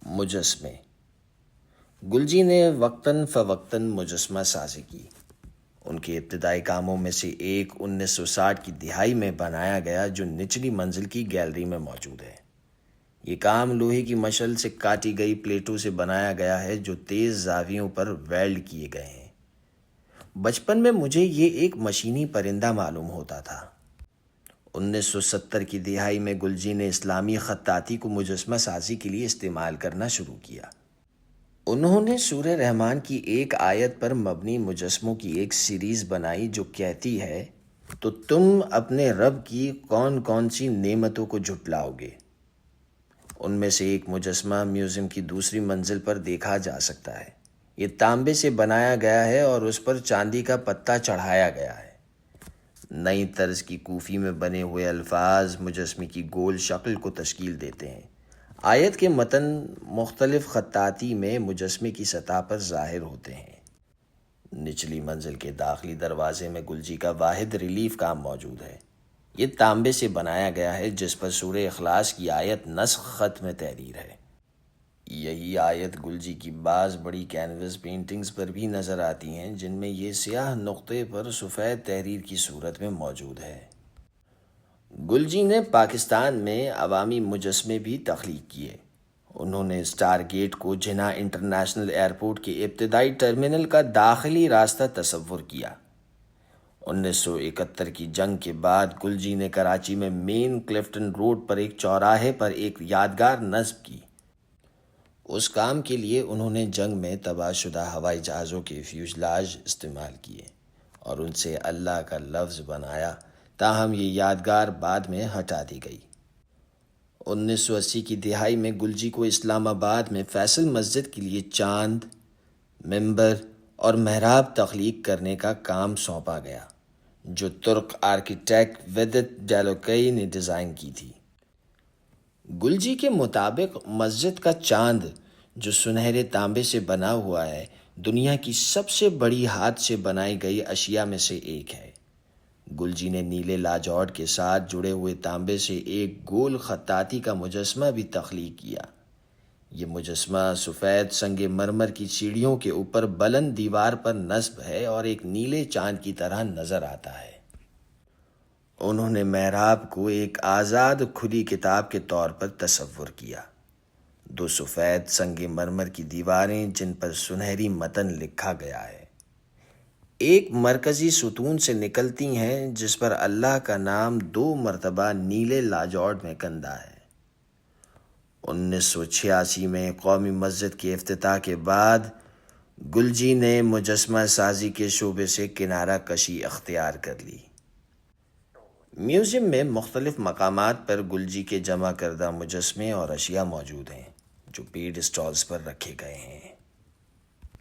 مجسمے۔ گلجی نے وقتاً فوقتاً مجسمہ سازی کی۔ ان کے ابتدائی کاموں میں سے ایک 1960 کی دہائی میں بنایا گیا جو نچلی منزل کی گیلری میں موجود ہے۔ یہ کام لوہے کی مشل سے کاٹی گئی پلیٹوں سے بنایا گیا ہے جو تیز زاویوں پر ویلڈ کیے گئے ہیں۔ بچپن میں مجھے یہ ایک مشینی پرندہ معلوم ہوتا تھا۔ 1970 کی دہائی میں گلجی نے اسلامی خطاطی کو مجسمہ سازی کے لیے استعمال کرنا شروع کیا۔ انہوں نے سورہ رحمان کی ایک آیت پر مبنی مجسموں کی ایک سیریز بنائی جو کہتی ہے تو تم اپنے رب کی کون کون سی نعمتوں کو جھٹلاؤ گے۔ ان میں سے ایک مجسمہ میوزیم کی دوسری منزل پر دیکھا جا سکتا ہے۔ یہ تانبے سے بنایا گیا ہے اور اس پر چاندی کا پتہ چڑھایا گیا ہے۔ نئی طرز کی کوفی میں بنے ہوئے الفاظ مجسمے کی گول شکل کو تشکیل دیتے ہیں۔ آیت کے متن مختلف خطاطی میں مجسمے کی سطح پر ظاہر ہوتے ہیں۔ نچلی منزل کے داخلی دروازے میں گلجی کا واحد ریلیف کام موجود ہے۔ یہ تانبے سے بنایا گیا ہے جس پر سورہ اخلاص کی آیت نسخ خط میں تحریر ہے۔ یہی آیت گلجی کی بعض بڑی کینوس پینٹنگز پر بھی نظر آتی ہیں جن میں یہ سیاہ نقطے پر سفید تحریر کی صورت میں موجود ہے۔ گلجی نے پاکستان میں عوامی مجسمے بھی تخلیق کیے۔ انہوں نے اسٹار گیٹ کو جناح انٹرنیشنل ایئرپورٹ کے ابتدائی ٹرمینل کا داخلی راستہ تصور کیا۔ 1971 کی جنگ کے بعد گلجی نے کراچی میں مین کلفٹن روڈ پر ایک چوراہے پر ایک یادگار نصب کی۔ اس کام کے لیے انہوں نے جنگ میں تباہ شدہ ہوائی جہازوں کے فیوزلاج استعمال کیے اور ان سے اللہ کا لفظ بنایا، تاہم یہ یادگار بعد میں ہٹا دی گئی۔ 1980 کی دہائی میں گلجی کو اسلام آباد میں فیصل مسجد کے لیے چاند، ممبر اور محراب تخلیق کرنے کا کام سونپا گیا جو ترک آرکیٹیکٹ ویدت ڈیلوکئی نے ڈیزائن کی تھی۔ گلجی کے مطابق مسجد کا چاند جو سنہرے تانبے سے بنا ہوا ہے دنیا کی سب سے بڑی ہاتھ سے بنائی گئی اشیاء میں سے ایک ہے۔ گلجی نے نیلے لاجوڈ کے ساتھ جڑے ہوئے تانبے سے ایک گول خطاطی کا مجسمہ بھی تخلیق کیا۔ یہ مجسمہ سفید سنگ مرمر کی سیڑھیوں کے اوپر بلند دیوار پر نصب ہے اور ایک نیلے چاند کی طرح نظر آتا ہے۔ انہوں نے محراب کو ایک آزاد کھلی کتاب کے طور پر تصور کیا۔ دو سفید سنگ مرمر کی دیواریں جن پر سنہری متن لکھا گیا ہے ایک مرکزی ستون سے نکلتی ہیں جس پر اللہ کا نام 2 مرتبہ نیلے لاجوڈ میں کندہ ہے۔ 1986 میں قومی مسجد کے افتتاح کے بعد گلجی نے مجسمہ سازی کے شعبے سے کنارہ کشی اختیار کر لی۔ میوزیم میں مختلف مقامات پر گلجی کے جمع کردہ مجسمے اور اشیاء موجود ہیں جو پیڈ اسٹالز پر رکھے گئے ہیں۔